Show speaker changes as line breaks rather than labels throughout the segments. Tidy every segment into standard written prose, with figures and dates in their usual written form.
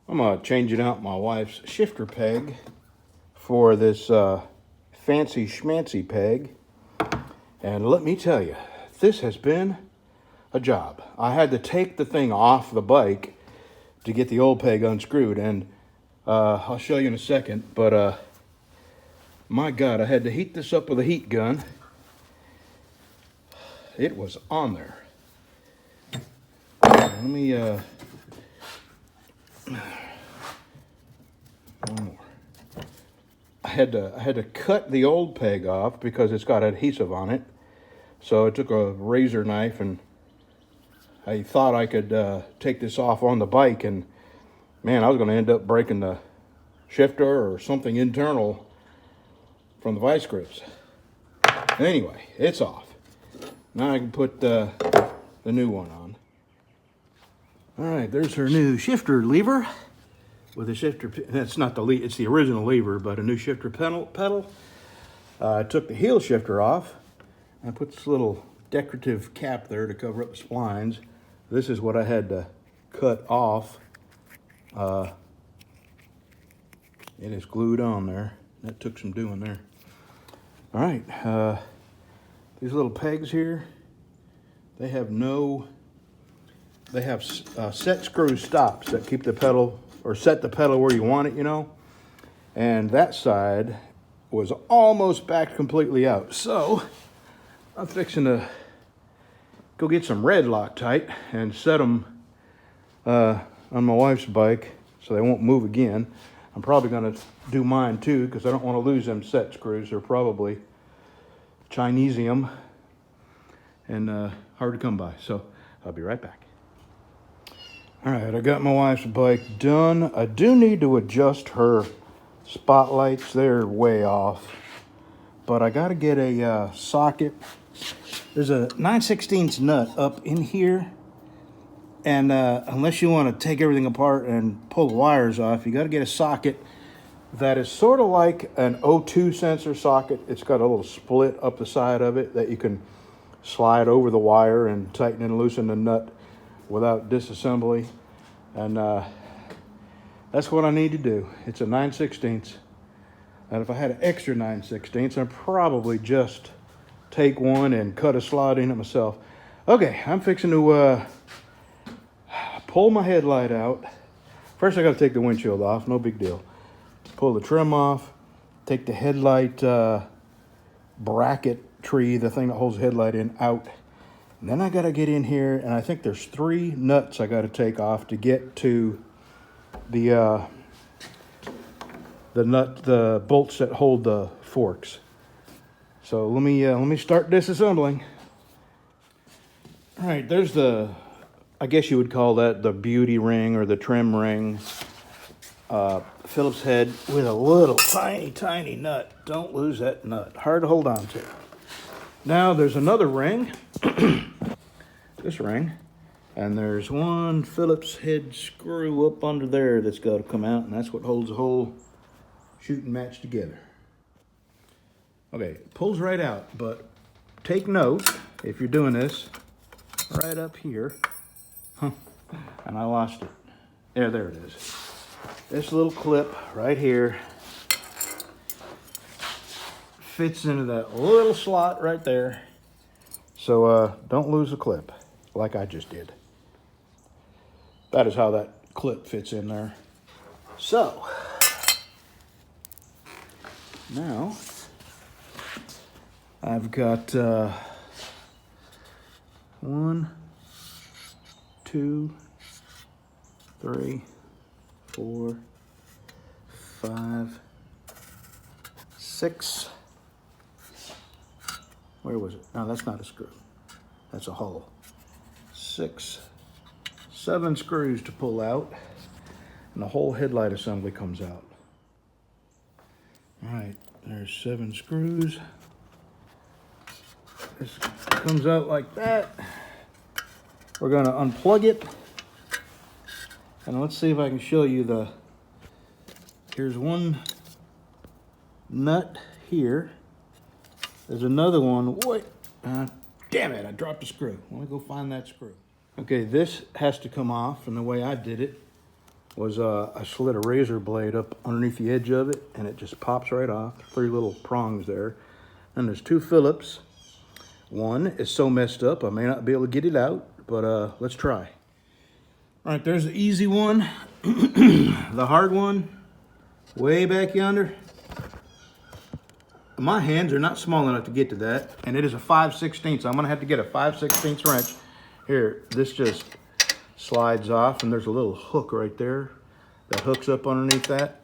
I'm changing out my wife's shifter peg for this fancy schmancy peg. And let me tell you, this has been a job. I had to take the thing off the bike to get the old peg unscrewed. And I'll show you in a second. But my God, I had to heat this up with a heat gun. It was on there. Let me... one more. I had to cut the old peg off because it's got adhesive on it. So I took a razor knife and I thought I could take this off on the bike, and man, I was going to end up breaking the shifter or something internal from the vice grips. Anyway, it's off. Now I can put the new one on. All right, there's her new shifter lever with a shifter. That's not the lead, it's the original lever, but a new shifter pedal. I took the heel shifter off. I put this little decorative cap there to cover up the splines. This is what I had to cut off. It is glued on there. That took some doing there. All right, these little pegs here, they have set screw stops that keep the pedal, or set the pedal where you want it, you know. And that side was almost backed completely out. So I'm fixing to go get some red Loctite and set them on my wife's bike so they won't move again. I'm probably going to do mine too because I don't want to lose them set screws. They're probably Chinesium and hard to come by. So I'll be right back. All right, I got my wife's bike done. I do need to adjust her spotlights. They're way off. But I got to get a socket. There's a 9/16 nut up in here. And unless you want to take everything apart and pull the wires off, you got to get a socket that is sort of like an O2 sensor socket. It's got a little split up the side of it that you can slide over the wire and tighten and loosen the nut without disassembly. And that's what I need to do. It's a 9/16. And if I had an extra 9/16, I'd probably just take one and cut a slot in it myself. Okay, I'm fixing to pull my headlight out. First I got to take the windshield off, no big deal. Pull the trim off, take the headlight bracket tree, the thing that holds the headlight in, out. And then I got to get in here, and I think there's 3 nuts I got to take off to get to the bolts that hold the forks. So let me start disassembling. All right, there's the, I guess you would call that the beauty ring or the trim ring. Phillips head with a little tiny nut. Don't lose that nut. Hard to hold on to. Now there's another ring. This ring. And there's one Phillips head screw up under there that's got to come out, and that's what holds the whole shooting match together. Okay, it pulls right out, but take note, if you're doing this, right up here, and I lost it. There it is. This little clip right here fits into that little slot right there. So don't lose the clip like I just did. That is how that clip fits in there. So now I've got 1, 2, 3, 4, 5, 6. Where was it? No, that's not a screw. That's a hole. 6, 7 screws to pull out, and the whole headlight assembly comes out. All right, there's 7 screws. This comes out like that. We're going to unplug it. And let's see if I can show you here's one nut here. There's another one. Wait, damn it, I dropped a screw. Let me go find that screw. Okay, this has to come off, and the way I did it was I slid a razor blade up underneath the edge of it, and it just pops right off. 3 little prongs there. And there's 2 Phillips. One is so messed up I may not be able to get it out, but let's try. All right, there's the easy one. The hard one, way back yonder. My hands are not small enough to get to that, and it is a 5/16. I'm gonna have to get a 5/16 wrench. Here, this just slides off, and there's a little hook right there that hooks up underneath that.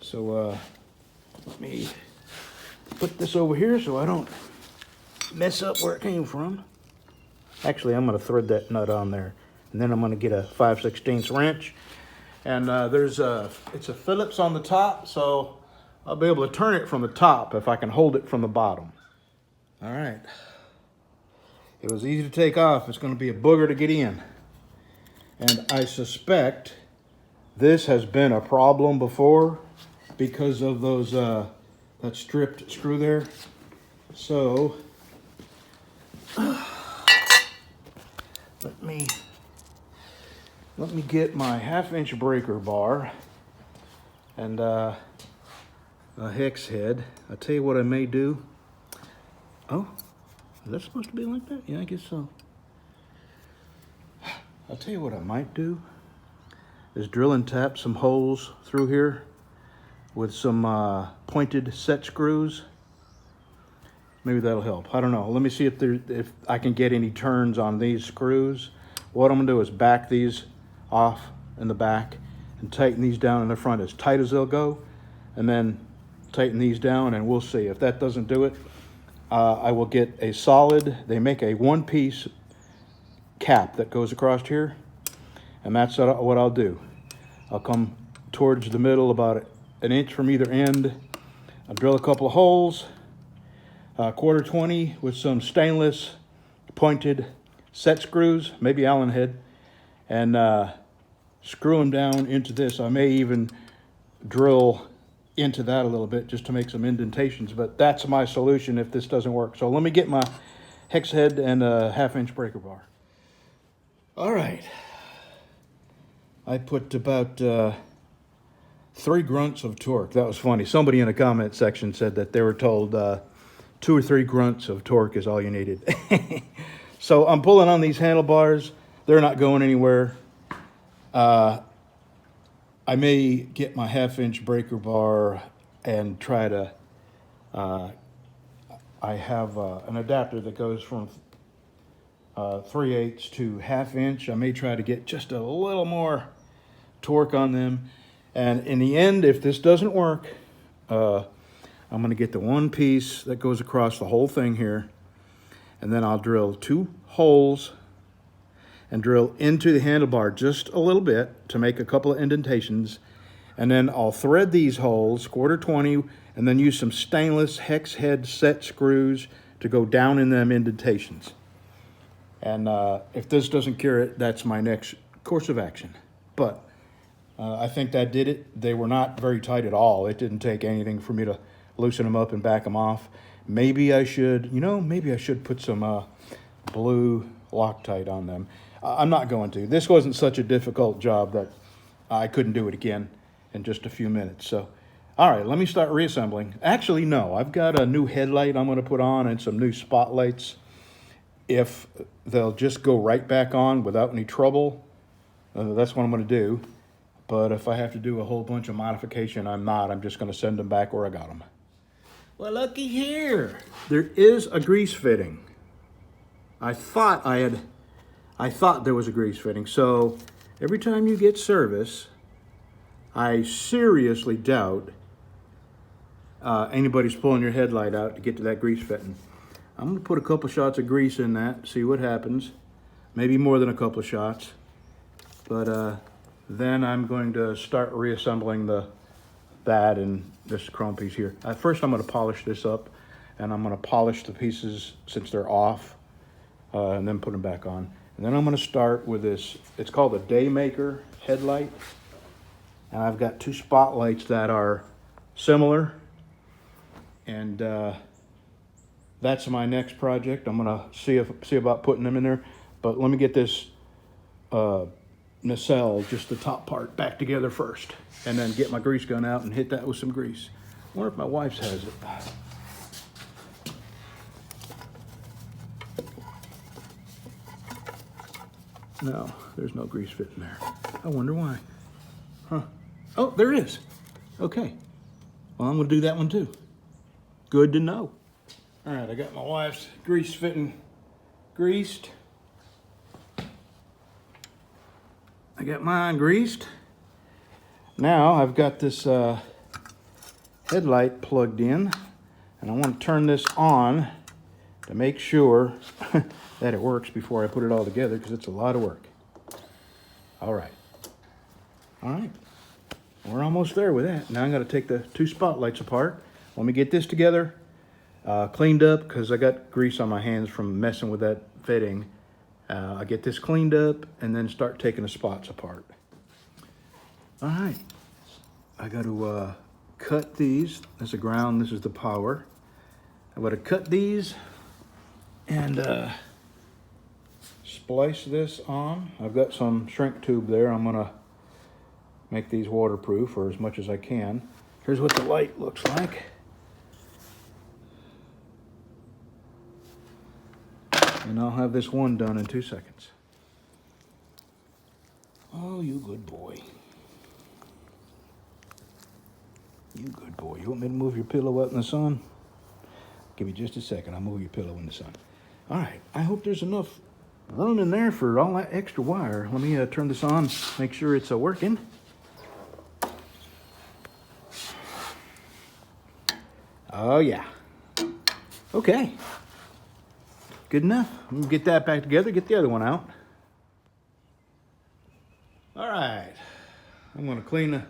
So let me put this over here so I don't mess up where it came from. Actually, I'm gonna thread that nut on there, and then I'm gonna get a 5/16 wrench. And it's a Phillips on the top, so I'll be able to turn it from the top if I can hold it from the bottom. All right. It was easy to take off. It's going to be a booger to get in. And I suspect this has been a problem before because of those that stripped screw there. So let me get my 1/2-inch breaker bar and a hex head. I'll tell you what I may do. Oh, is that supposed to be like that? Yeah, I guess so. I'll tell you what I might do is drill and tap some holes through here with some pointed set screws. Maybe that'll help. I don't know. Let me see if I can get any turns on these screws. What I'm gonna do is back these off in the back and tighten these down in the front as tight as they'll go, and then tighten these down, and we'll see. If that doesn't do it, I will get a solid, they make a 1-piece cap that goes across here, and that's what I'll do. I'll come towards the middle about 1 inch from either end. I'll drill a couple of holes, 1/4 20 with some stainless pointed set screws, maybe Allen head, and screw them down into this. I may even drill into that a little bit just to make some indentations, but that's my solution if this doesn't work. So let me get my hex head and a 1/2-inch breaker bar. All right. I put about 3 grunts of torque. That was funny. Somebody in the comment section said that they were told 2 or 3 grunts of torque is all you needed. So I'm pulling on these handlebars. They're not going anywhere. I may get my 1/2-inch breaker bar and try to, I have an adapter that goes from 3/8 to 1/2 inch. I may try to get just a little more torque on them. And in the end, if this doesn't work, I'm gonna get the 1 piece that goes across the whole thing here, and then I'll drill 2 holes and drill into the handlebar just a little bit to make a couple of indentations. And then I'll thread these holes, 1/4 20, and then use some stainless hex head set screws to go down in them indentations. And if this doesn't cure it, that's my next course of action. But I think that did it. They were not very tight at all. It didn't take anything for me to loosen them up and back them off. Maybe I should, maybe I should put some blue Loctite on them. I'm not going to. This wasn't such a difficult job that I couldn't do it again in just a few minutes. So, all right, let me start reassembling. Actually, no, I've got a new headlight I'm going to put on and some new spotlights. If they'll just go right back on without any trouble, that's what I'm going to do. But if I have to do a whole bunch of modification, I'm not. I'm just going to send them back where I got them. Well, looky here. There is a grease fitting. I thought there was a grease fitting. So every time you get service, I seriously doubt anybody's pulling your headlight out to get to that grease fitting. I'm going to put a couple shots of grease in that, see what happens. Maybe more than a couple of shots. But then I'm going to start reassembling that and this chrome piece here. First I'm going to polish this up, and I'm going to polish the pieces since they're off, and then put them back on. And then I'm going to start with this, it's called a Daymaker headlight. And I've got 2 spotlights that are similar. And that's my next project. I'm going to see about putting them in there. But let me get this nacelle, just the top part, back together first, and then get my grease gun out and hit that with some grease. I wonder if my wife's has it. No, there's no grease fitting there. I wonder why. Huh. Oh, there is. Okay. Well, I'm gonna do that one too. Good to know. All right, I got my wife's grease fitting greased. I got mine greased. Now I've got this headlight plugged in, and I want to turn this on to make sure that it works before I put it all together, because it's a lot of work. All right. We're almost there with that. Now I'm going to take the two spotlights apart. Let me get this together, cleaned up, because I got grease on my hands from messing with that fitting. I get this cleaned up and then start taking the spots apart. All right. I got to cut these. This is the ground, this is the power. I'm going to cut these and splice this on. I've got some shrink tube there. I'm going to make these waterproof, or as much as I can. Here's what the light looks like. And I'll have this one done in 2 seconds. Oh, you good boy. You good boy. You want me to move your pillow out in the sun? Give me just a second. I'll move your pillow in the sun. All right. I hope there's enough room in there for all that extra wire. Let me turn this on, make sure it's working. Oh, yeah. Okay. Good enough. I'm gonna get that back together, get the other one out. All right. I'm gonna clean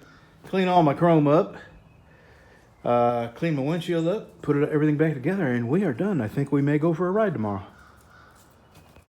all my chrome up, clean my windshield up, put everything back together, and we are done. I think we may go for a ride tomorrow.